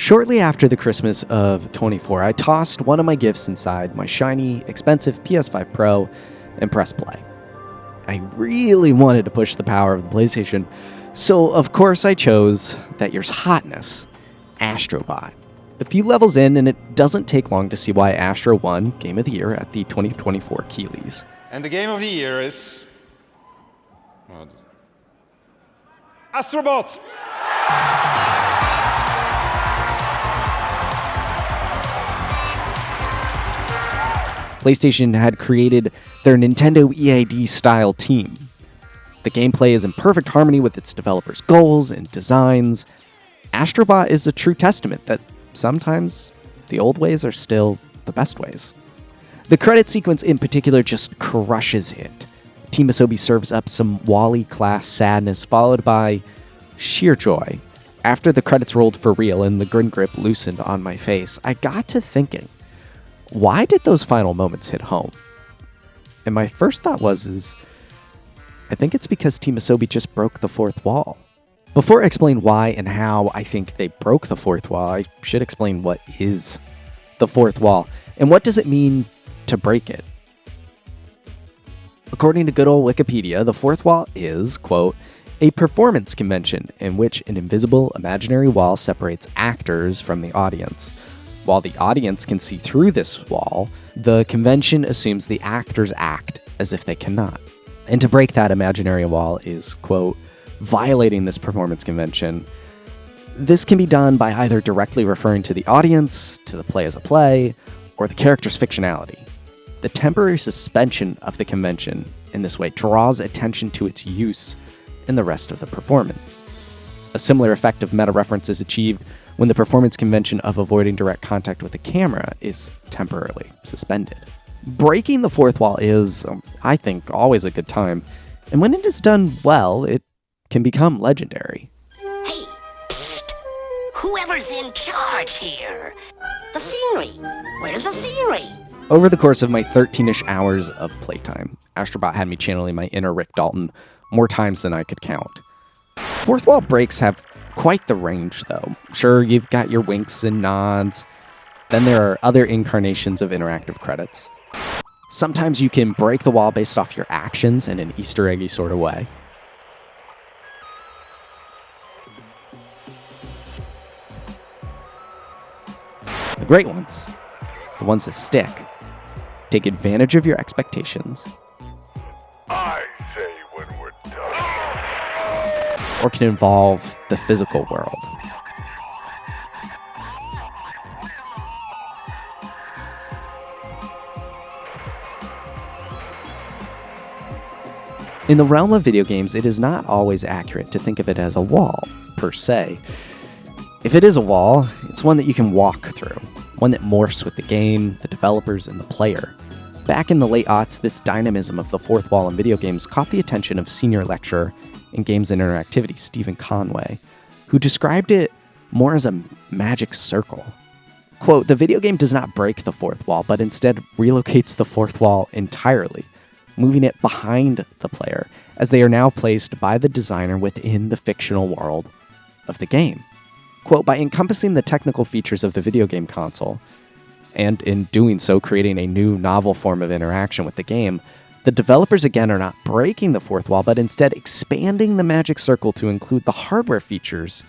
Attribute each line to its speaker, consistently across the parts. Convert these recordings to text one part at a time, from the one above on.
Speaker 1: Shortly after the Christmas of 24, I tossed one of my gifts inside my shiny, expensive PS5 Pro and pressed play. I really wanted to push the power of the PlayStation, so of course I chose that year's hotness, Astrobot. A few levels in, and it doesn't take long to see why Astro won Game of the Year at the 2024 Keeleys.
Speaker 2: And the Game of the Year is... Astrobot!
Speaker 1: PlayStation had created their Nintendo EAD-style team. The gameplay is in perfect harmony with its developers' goals and designs. Astrobot is a true testament that sometimes the old ways are still the best ways. The credit sequence in particular just crushes it. Team Asobi serves up some Wall-E-class sadness followed by sheer joy. After the credits rolled for real and the grin grip loosened on my face, I got to thinking, why did those final moments hit home? And my first thought was, I think it's because Team Asobi just broke the fourth wall. Before I explain why and how I think they broke the fourth wall, I should explain what is the fourth wall and what does it mean to break it. According to good old Wikipedia, the fourth wall is, quote, a performance convention in which an invisible imaginary wall separates actors from the audience. While the audience can see through this wall, the convention assumes the actors act as if they cannot. And to break that imaginary wall is, quote, violating this performance convention. This can be done by either directly referring to the audience, to the play as a play, or the character's fictionality. The temporary suspension of the convention in this way draws attention to its use in the rest of the performance. A similar effect of meta-reference is achieved when the performance convention of avoiding direct contact with the camera is temporarily suspended. Breaking the fourth wall is, I think, always a good time, and when it is done well, it can become legendary.
Speaker 3: Hey, psst! Whoever's in charge here? The scenery! Where's the scenery?
Speaker 1: Over the course of my 13-ish hours of playtime, Astrobot had me channeling my inner Rick Dalton more times than I could count. Fourth wall breaks have quite the range, though. Sure, you've got your winks and nods. Then there are other incarnations of interactive credits. Sometimes you can break the wall based off your actions in an Easter eggy sort of way. The great ones, the ones that stick, take advantage of your expectations.
Speaker 4: I say when we're done.
Speaker 1: Or can involve the physical world. In the realm of video games, it is not always accurate to think of it as a wall, per se. If it is a wall, it's one that you can walk through, one that morphs with the game, the developers, and the player. Back in the late aughts, this dynamism of the fourth wall in video games caught the attention of senior lecturer in games and interactivity, Stephen Conway, who described it more as a magic circle. Quote, the video game does not break the fourth wall, but instead relocates the fourth wall entirely, moving it behind the player, as they are now placed by the designer within the fictional world of the game. Quote, by encompassing the technical features of the video game console, and in doing so creating a new novel form of interaction with the game, the developers again are not breaking the fourth wall, but instead expanding the magic circle to include the hardware features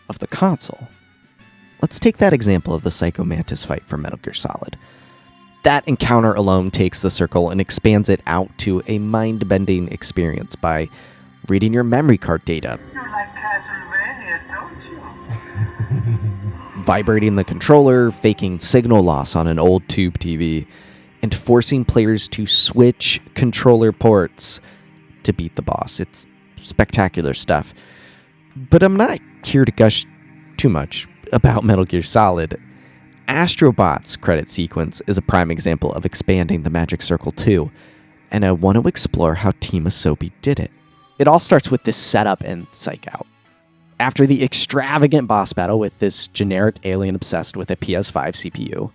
Speaker 1: of the console. Let's take that example of the Psycho Mantis fight from Metal Gear Solid. That encounter alone takes the circle and expands it out to a mind-bending experience by reading your memory card data, vibrating the controller, faking signal loss on an old tube TV, and forcing players to switch controller ports to beat the boss. It's spectacular stuff. But I'm not here to gush too much about Metal Gear Solid. Astrobot's credit sequence is a prime example of expanding the magic circle too, and I want to explore how Team Asobi did it. It all starts with this setup and psych out. After the extravagant boss battle with this generic alien obsessed with a PS5 CPU,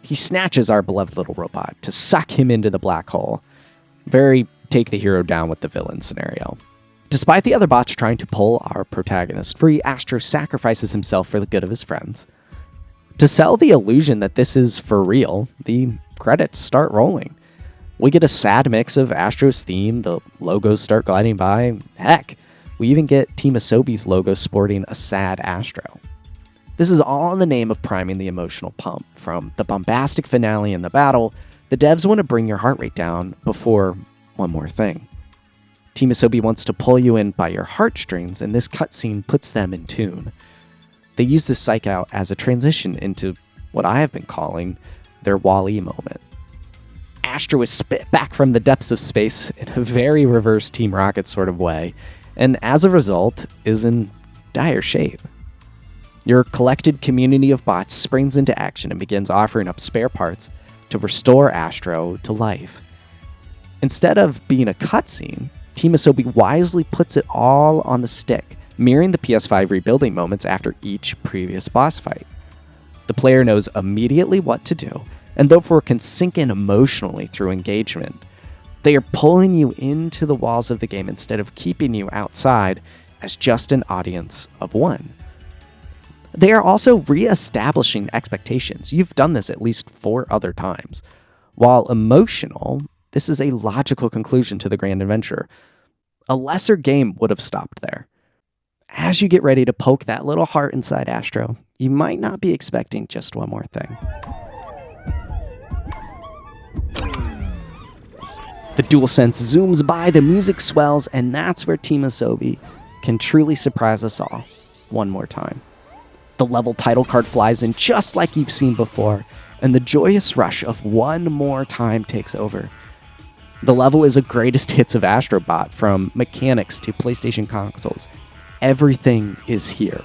Speaker 1: he snatches our beloved little robot to suck him into the black hole. Very take the hero down with the villain scenario. Despite the other bots trying to pull our protagonist free, Astro sacrifices himself for the good of his friends. To sell the illusion that this is for real, the credits start rolling. We get a sad mix of Astro's theme, the logos start gliding by. Heck, we even get Team Asobi's logo sporting a sad Astro. This is all in the name of priming the emotional pump. From the bombastic finale and the battle, the devs want to bring your heart rate down before one more thing. Team Asobi wants to pull you in by your heartstrings, and this cutscene puts them in tune. They use this psych out as a transition into what I have been calling their Wall-E moment. Astro is spit back from the depths of space in a very reverse Team Rocket sort of way, and as a result, is in dire shape. Your collected community of bots springs into action and begins offering up spare parts to restore Astro to life. Instead of being a cutscene, Team Asobi wisely puts it all on the stick, mirroring the PS5 rebuilding moments after each previous boss fight. The player knows immediately what to do, and therefore can sink in emotionally through engagement. They are pulling you into the walls of the game instead of keeping you outside as just an audience of one. They are also re-establishing expectations. You've done this at least 4 other times. While emotional, this is a logical conclusion to the grand adventure. A lesser game would have stopped there. As you get ready to poke that little heart inside Astro, you might not be expecting just one more thing. The DualSense zooms by, the music swells, and that's where Team Asobi can truly surprise us all one more time. The level title card flies in just like you've seen before, and the joyous rush of one more time takes over. The level is a greatest hits of Astrobot, from mechanics to PlayStation consoles. Everything is here.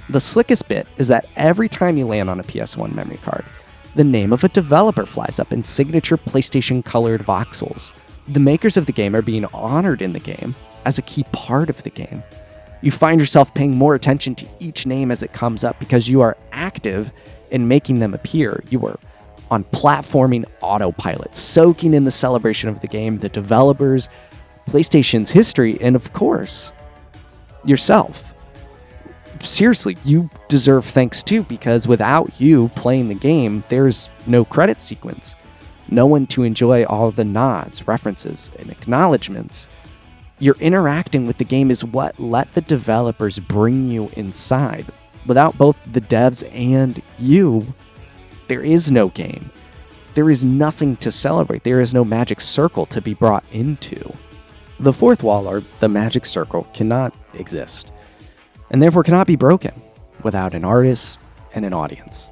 Speaker 1: The slickest bit is that every time you land on a PS1 memory card, the name of a developer flies up in signature PlayStation-colored voxels. The makers of the game are being honored in the game as a key part of the game. You find yourself paying more attention to each name as it comes up because you are active in making them appear. You are on platforming autopilot, soaking in the celebration of the game, the developers, PlayStation's history, and of course, yourself. Seriously, you deserve thanks too, because without you playing the game, there's no credit sequence. No one to enjoy all the nods, references, and acknowledgements. Your interacting with the game is what let the developers bring you inside. Without both the devs and you, there is no game. There is nothing to celebrate. There is no magic circle to be brought into. The fourth wall, or the magic circle, cannot exist, and therefore cannot be broken without an artist and an audience.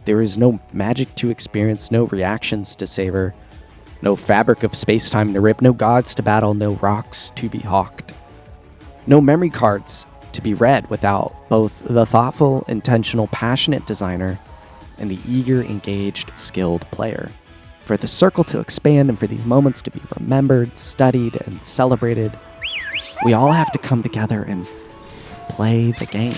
Speaker 1: There is no magic to experience, no reactions to savor, no fabric of space-time to rip, no gods to battle, no rocks to be hawked, no memory cards to be read without both the thoughtful, intentional, passionate designer and the eager, engaged, skilled player. For the circle to expand and for these moments to be remembered, studied, and celebrated, we all have to come together and play the game.